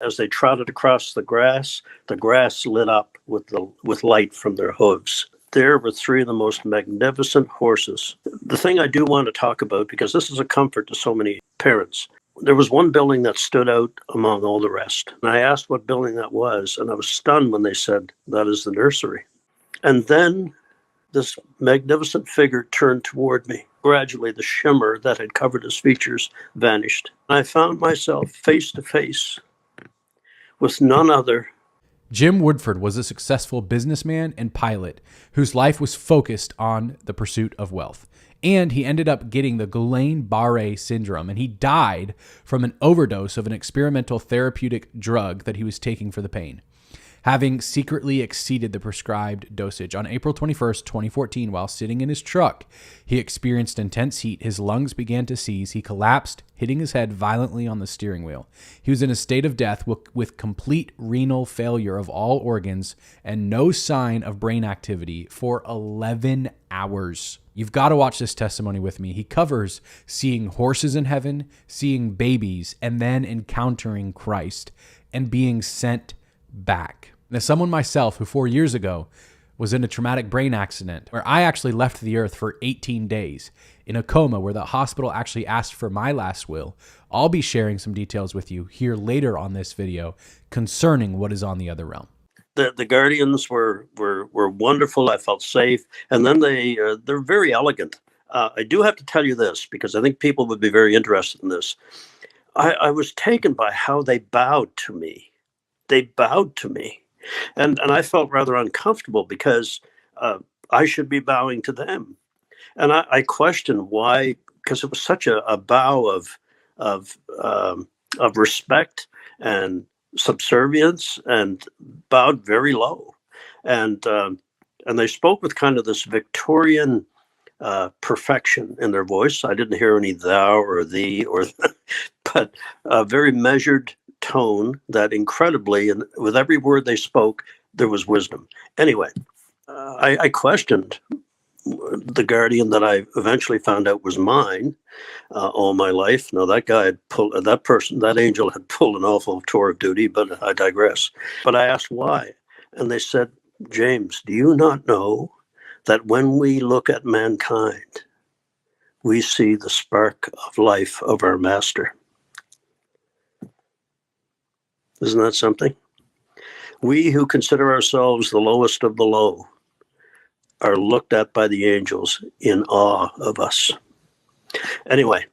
As they trotted across the grass lit up with light from their hooves. There were three of the most magnificent horses. The thing I do want to talk about, because this is a comfort to so many parents, there was one building that stood out among all the rest. And I asked what building that was, and I was stunned when they said, that is the nursery. And then this magnificent figure turned toward me. Gradually, the shimmer that had covered his features vanished. I found myself face to face with none other. Jim Wudford was a successful businessman and pilot whose life was focused on the pursuit of wealth. And he ended up getting the Guillain-Barré syndrome, and he died from an overdose of an experimental therapeutic drug that he was taking for the pain, having secretly exceeded the prescribed dosage. On April 21st, 2014, while sitting in his truck, he experienced intense heat. His lungs began to seize. He collapsed, hitting his head violently on the steering wheel. He was in a state of death with complete renal failure of all organs and no sign of brain activity for 11 hours. You've got to watch this testimony with me. He covers seeing horses in heaven, seeing babies, and then encountering Christ and being sent back. As someone myself who 4 years ago was in a traumatic brain accident where I actually left the earth for 18 days in a coma where the hospital actually asked for my last will, I'll be sharing some details with you here later on this video concerning what is on the other realm. The guardians were wonderful. I felt safe. And then they're very elegant. I do have to tell you this, because I think people would be very interested in this. I was taken by how they bowed to me. They bowed to me. And I felt rather uncomfortable because I should be bowing to them. And I questioned why, because it was such a bow of respect and subservience, and bowed very low. And they spoke with kind of this Victorian perfection in their voice. I didn't hear any thou or thee, but a very measured tone that incredibly, and with every word they spoke, there was wisdom. Anyway, I questioned the guardian that I eventually found out was mine all my life. Now, that angel had pulled an awful tour of duty, but I digress. But I asked why. And they said, James, do you not know that when we look at mankind, we see the spark of life of our master? Isn't that something? We who consider ourselves the lowest of the low are looked at by the angels in awe of us. Anyway,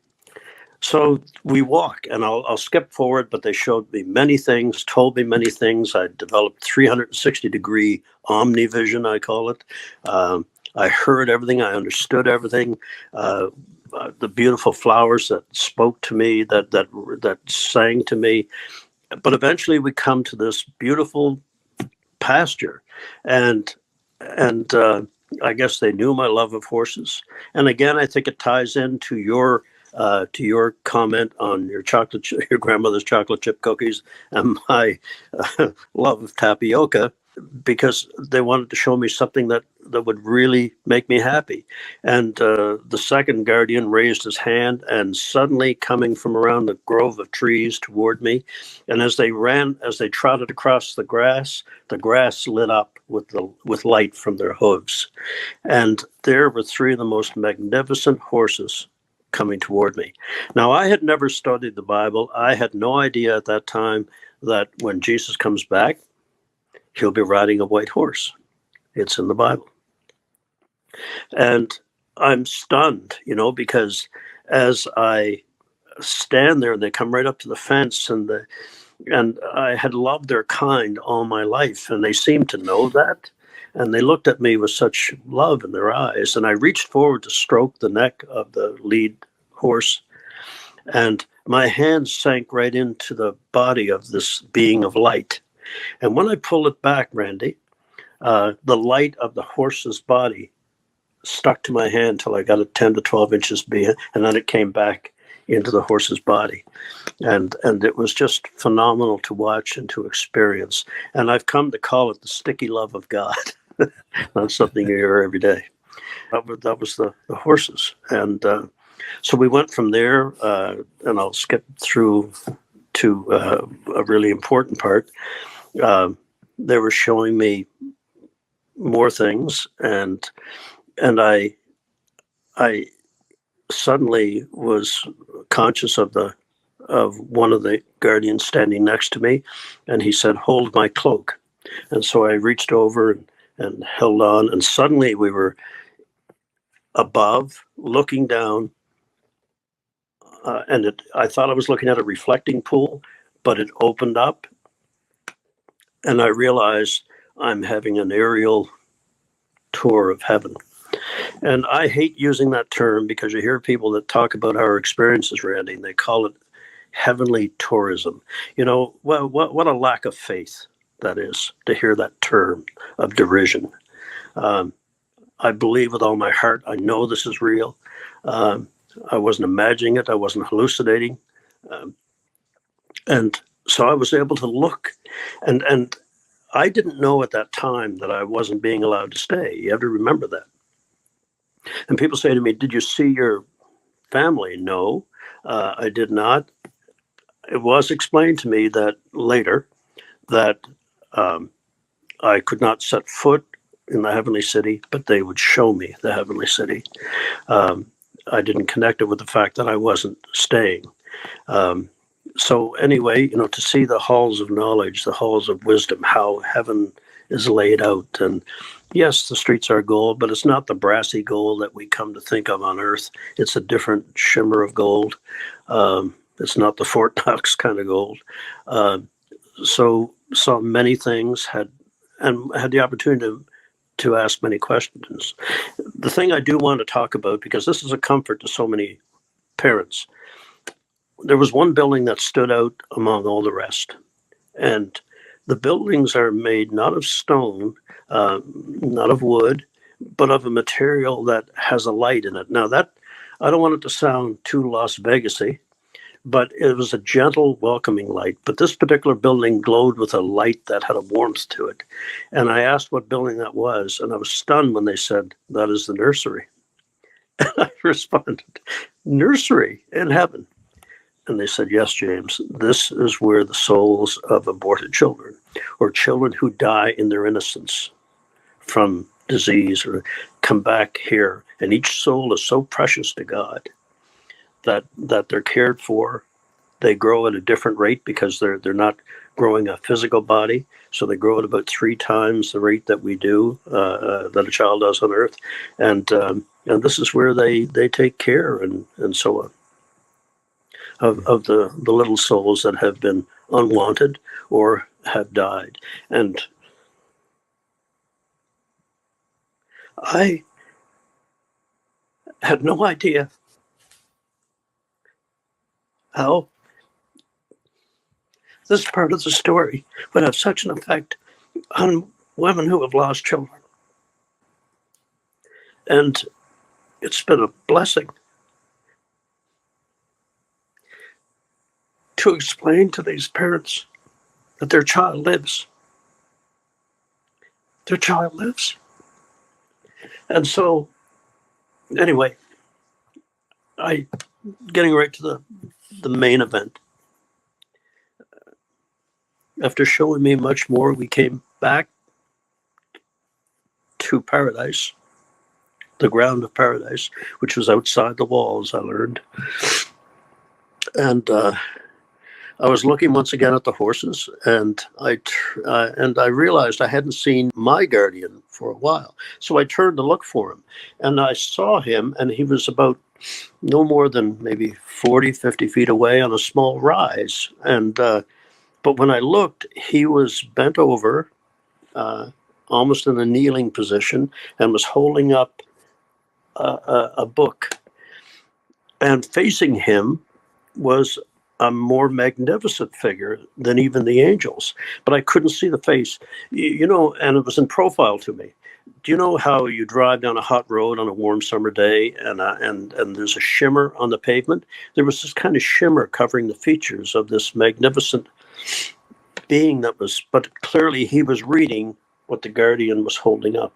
so we walk, and I'll skip forward, but they showed me many things, told me many things. I developed 360-degree omnivision, I call it. I heard everything. I understood everything. The beautiful flowers that spoke to me, that sang to me. But eventually we come to this beautiful pasture, and I guess they knew my love of horses. And again, I think it ties into your comment on your grandmother's chocolate chip cookies and my love of tapioca, because they wanted to show me something that would really make me happy. And the second guardian raised his hand, and suddenly coming from around the grove of trees toward me, and as they trotted across the grass lit up with light from their hooves. And there were three of the most magnificent horses coming toward me. Now, I had never studied the Bible. I had no idea at that time that when Jesus comes back, he'll be riding a white horse. It's in the Bible. And I'm stunned, because as I stand there and they come right up to the fence, and I had loved their kind all my life, and they seemed to know that. And they looked at me with such love in their eyes. And I reached forward to stroke the neck of the lead horse, and my hand sank right into the body of this being of light. And when I pulled it back, Randy, the light of the horse's body stuck to my hand till I got it 10 to 12 inches beyond, and then it came back into the horse's body. And it was just phenomenal to watch and to experience. And I've come to call it the sticky love of God. Not something you hear every day. That was the horses. And so we went from there, and I'll skip through to a really important part. They were showing me more things, and I suddenly was conscious of one of the guardians standing next to me, and he said, "Hold my cloak." And so I reached over and held on, and suddenly we were above, looking down, and I thought I was looking at a reflecting pool, but it opened up, and I realized I'm having an aerial tour of heaven. And I hate using that term because you hear people that talk about our experiences, Randy, and they call it heavenly tourism. Well, what a lack of faith that is, to hear that term of derision. I believe with all my heart. I know this is real. I wasn't imagining it. I wasn't hallucinating. And so I was able to look. And I didn't know at that time that I wasn't being allowed to stay. You have to remember that. And people say to me, "Did you see your family?" No, I did not. It was explained to me that later that I could not set foot in the heavenly city, but they would show me the heavenly city. I didn't connect it with the fact that I wasn't staying. So anyway, to see the halls of knowledge, the halls of wisdom, how heaven is laid out. And yes, the streets are gold, but it's not the brassy gold that we come to think of on earth. It's a different shimmer of gold. It's not the Fort Knox kind of gold. So saw many things, had the opportunity to ask many questions. The thing I do want to talk about, because this is a comfort to so many parents, there was one building that stood out among all the rest. And the buildings are made not of stone, not of wood, but of a material that has a light in it. Now that, I don't want it to sound too Las Vegas-y, but it was a gentle, welcoming light. But this particular building glowed with a light that had a warmth to it. And I asked what building that was, and I was stunned when they said, "That is the nursery." And I responded, "Nursery in heaven?" And they said, "Yes, James, this is where the souls of aborted children, or children who die in their innocence from disease, or come back here. And each soul is so precious to God that they're cared for. They grow at a different rate because they're not growing a physical body. So they grow at about 3 times the rate that we do, that a child does on earth. And this is where they take care and so on of the little souls that have been unwanted or have died." And I had no idea how this part of the story would have such an effect on women who have lost children. And it's been a blessing to explain to these parents that their child lives. Their child lives. And so, anyway, getting right to the main event. After showing me much more, we came back to paradise, the ground of paradise, which was outside the walls, I learned. And I was looking once again at the horses, and I realized I hadn't seen my guardian for a while. So I turned to look for him, and I saw him, and he was about no more than maybe 40, 50 feet away on a small rise. And but when I looked, he was bent over, almost in a kneeling position, and was holding up a book. And facing him was a more magnificent figure than even the angels, but I couldn't see the face, and it was in profile to me. Do you know how you drive down a hot road on a warm summer day and there's a shimmer on the pavement? There was this kind of shimmer covering the features of this magnificent being but clearly he was reading what the guardian was holding up.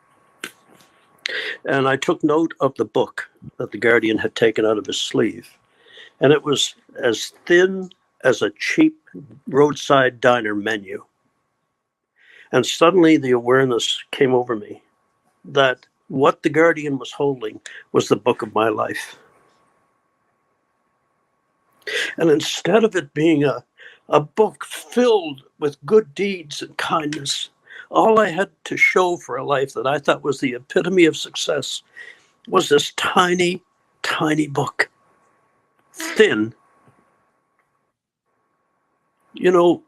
And I took note of the book that the guardian had taken out of his sleeve. And it was as thin as a cheap roadside diner menu. And suddenly the awareness came over me that what the guardian was holding was the book of my life. And instead of it being a book filled with good deeds and kindness, all I had to show for a life that I thought was the epitome of success was this tiny, tiny book. Thin. You know,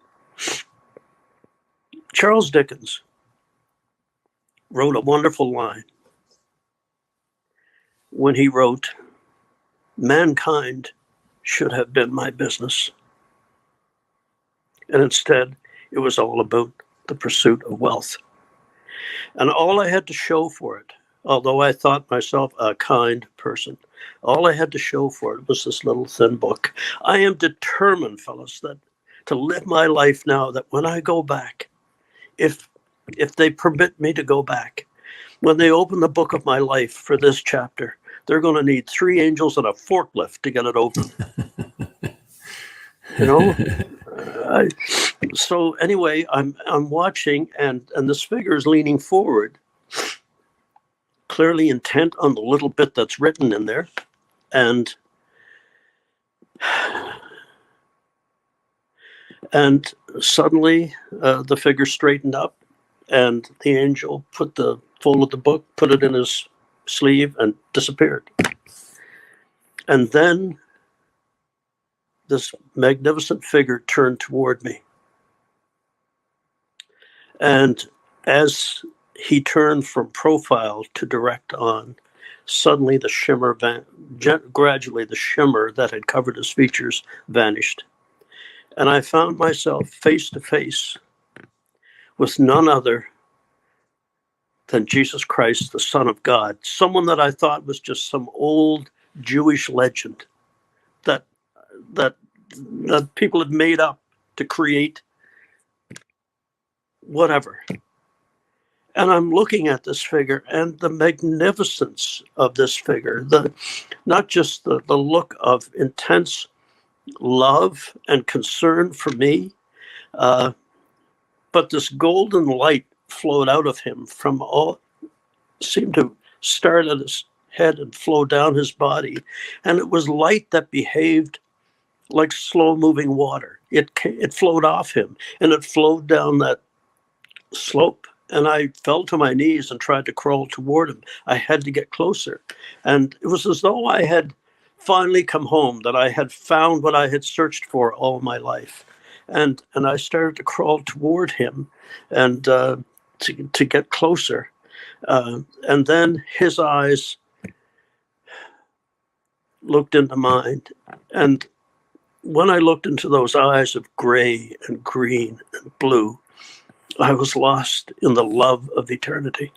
Charles Dickens wrote a wonderful line when he wrote, "Mankind should have been my business." And instead, it was all about the pursuit of wealth. And all I had to show for it, although I thought myself a kind person, all I had to show for it was this little thin book. I am determined, fellas, that to live my life now, that when I go back, if they permit me to go back, when they open the book of my life for this chapter, they're going to need 3 angels and a forklift to get it open. You know? So anyway, I'm watching, and this figure is leaning forward, clearly intent on the little bit that's written in there. And suddenly the figure straightened up, and the angel folded the book, put it in his sleeve, and disappeared. And then this magnificent figure turned toward me. And as he turned from profile to direct on, suddenly the shimmer, gradually the shimmer that had covered his features vanished. And I found myself face to face with none other than Jesus Christ, the Son of God, someone that I thought was just some old Jewish legend that people had made up to create whatever. And I'm looking at this figure and the magnificence of this figure, not just the look of intense love and concern for me, but this golden light flowed out of him from seemed to start at his head and flow down his body. And it was light that behaved like slow-moving water. It flowed off him, and it flowed down that slope. And I fell to my knees and tried to crawl toward him. I had to get closer. And it was as though I had finally come home, that I had found what I had searched for all my life. And I started to crawl toward him and to get closer. And then his eyes looked into mine. And when I looked into those eyes of gray and green and blue, I was lost in the love of eternity.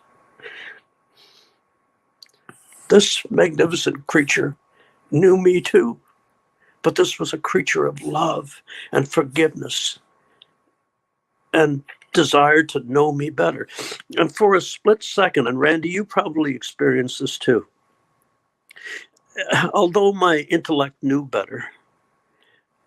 This magnificent creature knew me too, but this was a creature of love and forgiveness and desired to know me better. And for a split second, and Randy, you probably experienced this too, although my intellect knew better,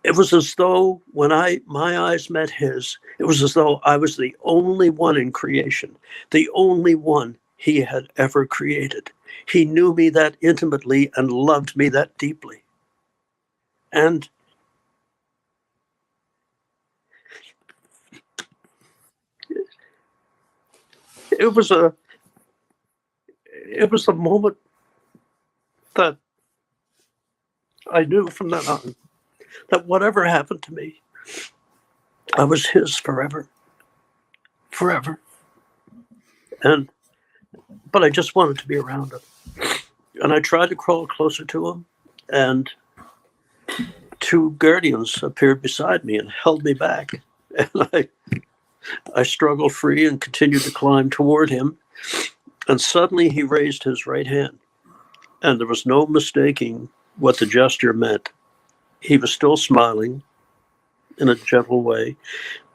it was as though when my eyes met his, it was as though I was the only one in creation, the only one he had ever created. He knew me that intimately and loved me that deeply. And it was a moment that I knew from then on that whatever happened to me, I was his forever. Forever. But I just wanted to be around him. And I tried to crawl closer to him, and 2 guardians appeared beside me and held me back. And I struggled free and continued to climb toward him. And suddenly he raised his right hand. And there was no mistaking what the gesture meant. He was still smiling in a gentle way,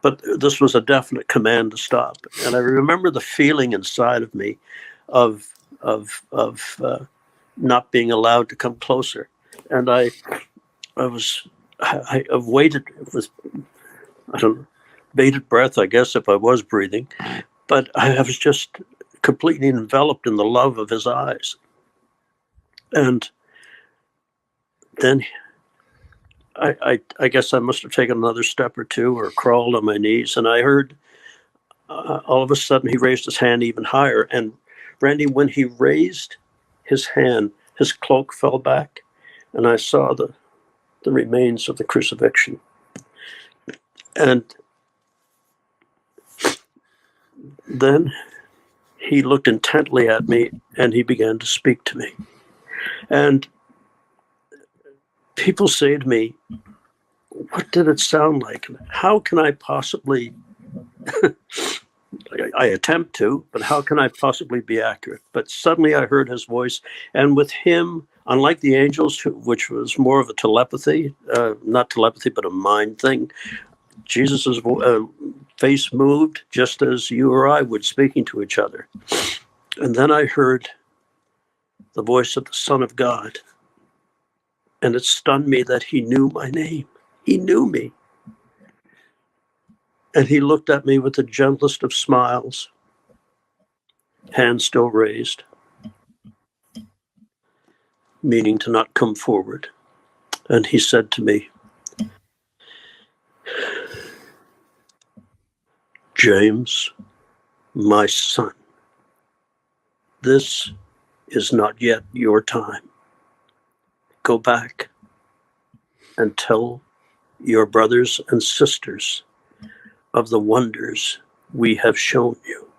but this was a definite command to stop. And I remember the feeling inside of me of not being allowed to come closer. And I waited I don't know, bated breath, I guess, if I was breathing. But I was just completely enveloped in the love of his eyes. And then I guess I must have taken another step or two or crawled on my knees, and I heard all of a sudden he raised his hand even higher. And Randy, when he raised his hand, his cloak fell back, and I saw the remains of the crucifixion. And then he looked intently at me, and he began to speak to me. And people say to me, what did it sound like? How can I possibly, I attempt to, but how can I possibly be accurate? But suddenly I heard his voice, and with him, unlike the angels, which was more of a telepathy, not telepathy, but a mind thing, Jesus' face moved just as you or I would, speaking to each other. And then I heard the voice of the Son of God. And it stunned me that he knew my name. He knew me. And he looked at me with the gentlest of smiles, hand still raised, meaning to not come forward. And he said to me, James, my son, this is not yet your time. Go back and tell your brothers and sisters of the wonders we have shown you.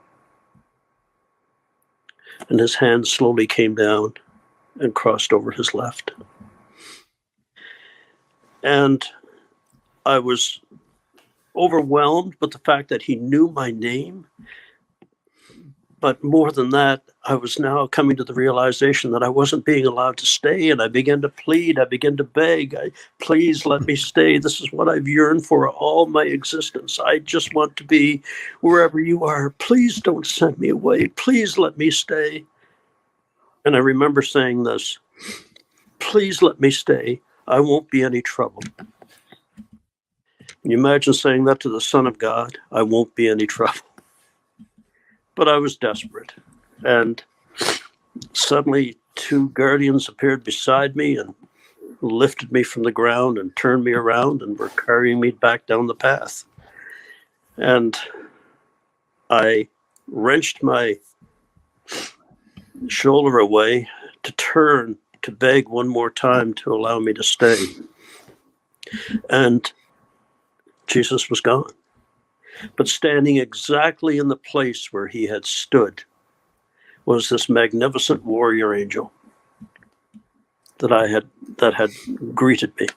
And his hand slowly came down and crossed over his left. And I was overwhelmed with the fact that he knew my name. But more than that, I was now coming to the realization that I wasn't being allowed to stay. And I began to plead. I began to beg. Please let me stay. This is what I've yearned for all my existence. I just want to be wherever you are. Please don't send me away. Please let me stay. And I remember saying this, please let me stay. I won't be any trouble. Can you imagine saying that to the Son of God? I won't be any trouble. But I was desperate. And suddenly 2 guardians appeared beside me and lifted me from the ground and turned me around and were carrying me back down the path. And I wrenched my shoulder away to turn to beg one more time to allow me to stay. And Jesus was gone. But standing exactly in the place where he had stood was this magnificent warrior angel that had greeted me.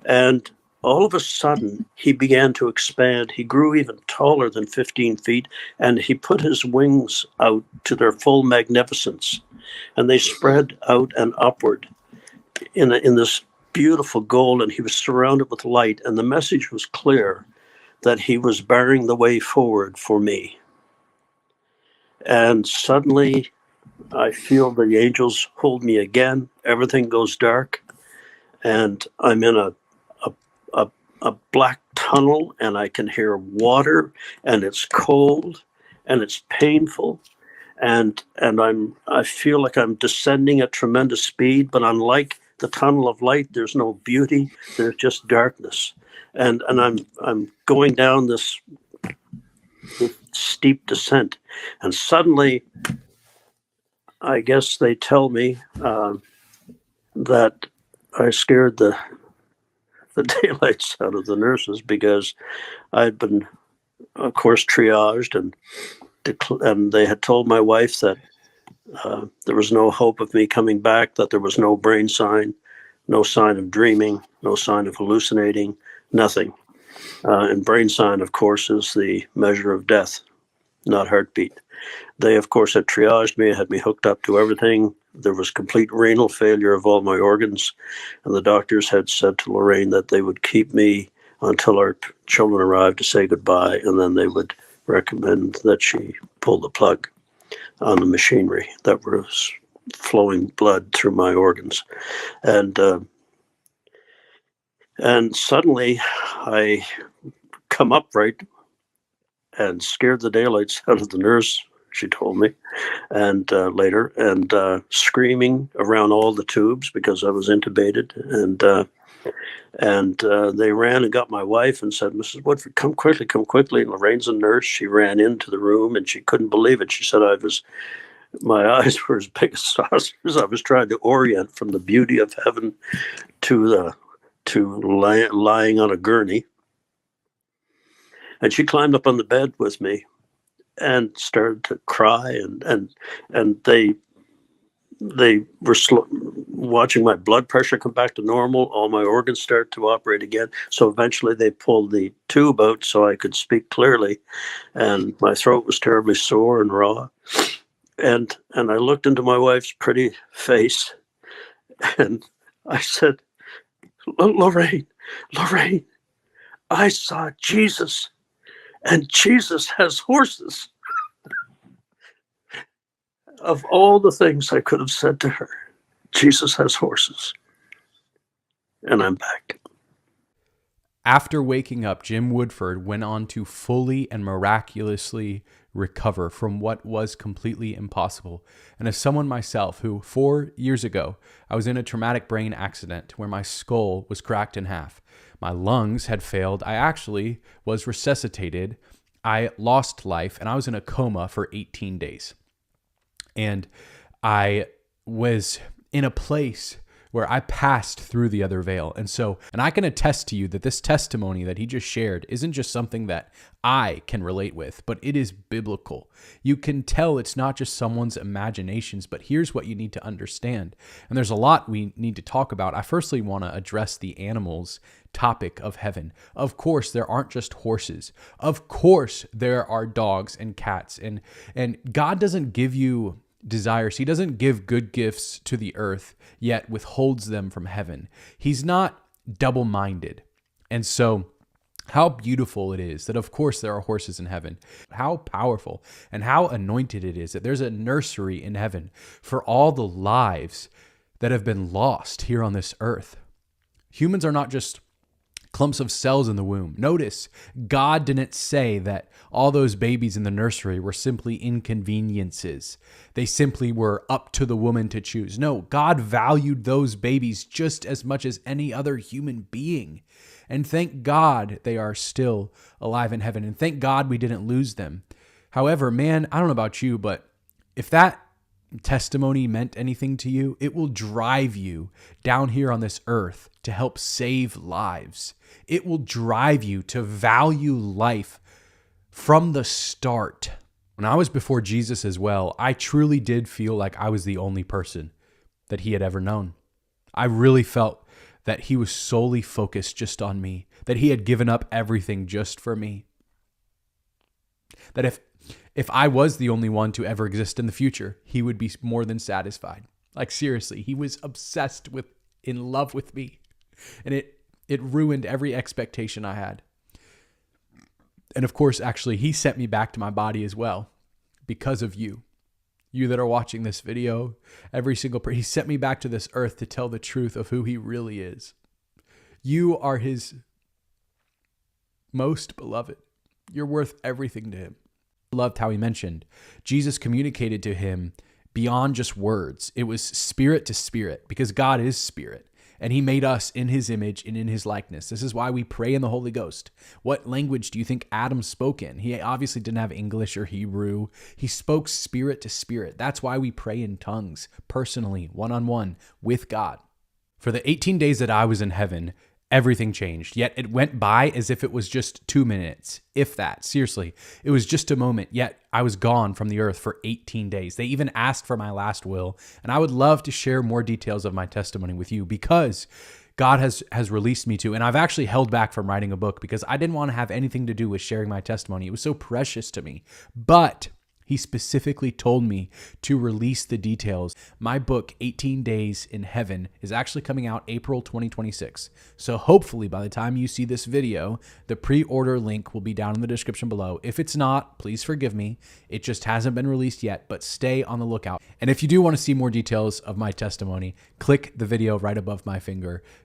And all of a sudden, he began to expand. He grew even taller than 15 feet, and he put his wings out to their full magnificence. And they spread out and upward in this beautiful gold, and he was surrounded with light. And the message was clear that he was barring the way forward for me. And suddenly, I feel the angels hold me again. Everything goes dark, and I'm in a black tunnel, and I can hear water, and it's cold, and it's painful, and I feel like I'm descending at tremendous speed. But unlike the tunnel of light, there's no beauty. There's just darkness. And I'm going down this steep descent, and suddenly, I guess they tell me that I scared the daylights out of the nurses, because I'd been, of course, triaged, and they had told my wife that there was no hope of me coming back, that there was no brain sign, no sign of dreaming, no sign of hallucinating. Nothing. And brain sign, of course, is the measure of death, not heartbeat. They, of course, had triaged me, had me hooked up to everything. There was complete renal failure of all my organs. And the doctors had said to Lorraine that they would keep me until our children arrived to say goodbye, and then they would recommend that she pull the plug on the machinery that was flowing blood through my organs. And suddenly I come upright and scared the daylights out of the nurse, she told me, and later, and screaming around all the tubes because I was intubated. And they ran and got my wife and said, "Mrs. Woodford, come quickly, come quickly." And Lorraine's a nurse. She ran into the room and she couldn't believe it. She said, my eyes were as big as saucers. I was trying to orient from the beauty of heaven to lying on a gurney. And she climbed up on the bed with me and started to cry, and they were watching my blood pressure come back to normal. All my organs start to operate again. So eventually they pulled the tube out so I could speak clearly, and my throat was terribly sore and raw. And I looked into my wife's pretty face, and I said, Lorraine, I saw Jesus, and Jesus has horses." Of all the things I could have said to her, Jesus has horses. And I'm back. After waking up, Jim Wudford went on to fully and miraculously recover from what was completely impossible. And as someone myself who 4 years ago, I was in a traumatic brain accident where my skull was cracked in half. My lungs had failed. I actually was resuscitated. I lost life, and I was in a coma for 18 days. And I was in a place where I passed through the other veil. And I can attest to you that this testimony that he just shared isn't just something that I can relate with, but it is biblical. You can tell it's not just someone's imaginations, but here's what you need to understand. And there's a lot we need to talk about. I firstly want to address the animals topic of heaven. Of course, there aren't just horses. Of course, there are dogs and cats. And God doesn't give you desires. He doesn't give good gifts to the earth, yet withholds them from heaven. He's not double-minded. And so how beautiful it is that, of course, there are horses in heaven. How powerful and how anointed it is that there's a nursery in heaven for all the lives that have been lost here on this earth. Humans are not just clumps of cells in the womb. Notice, God didn't say that all those babies in the nursery were simply inconveniences. They simply were up to the woman to choose. No, God valued those babies just as much as any other human being. And thank God they are still alive in heaven. And thank God we didn't lose them. However, man, I don't know about you, but if that testimony meant anything to you, it will drive you down here on this earth to help save lives. It will drive you to value life from the start. When I was before Jesus as well, I truly did feel like I was the only person that he had ever known. I really felt that he was solely focused just on me, that he had given up everything just for me. That if I was the only one to ever exist in the future, he would be more than satisfied. Like seriously, he was obsessed with, in love with me. And it ruined every expectation I had. And of course, actually, he sent me back to my body as well because of you. You that are watching this video, every single person, he sent me back to this earth to tell the truth of who he really is. You are his most beloved. You're worth everything to him. I loved how he mentioned Jesus communicated to him beyond just words. It was spirit to spirit because God is spirit. And he made us in his image and in his likeness. This is why we pray in the Holy Ghost. What language do you think Adam spoke in? He obviously didn't have English or Hebrew. He spoke spirit to spirit. That's why we pray in tongues, personally, one-on-one, with God. For the 18 days that I was in heaven, everything changed. Yet it went by as if it was just 2 minutes, if that. Seriously, it was just a moment. Yet I was gone from the earth for 18 days. They even asked for my last will. And I would love to share more details of my testimony with you because God has released me to. And I've actually held back from writing a book because I didn't want to have anything to do with sharing my testimony. It was so precious to me. But he specifically told me to release the details. My book, 18 Days in Heaven, is actually coming out April 2026. So hopefully by the time you see this video, the pre-order link will be down in the description below. If it's not, please forgive me. It just hasn't been released yet, but stay on the lookout. And if you do want to see more details of my testimony, click the video right above my finger.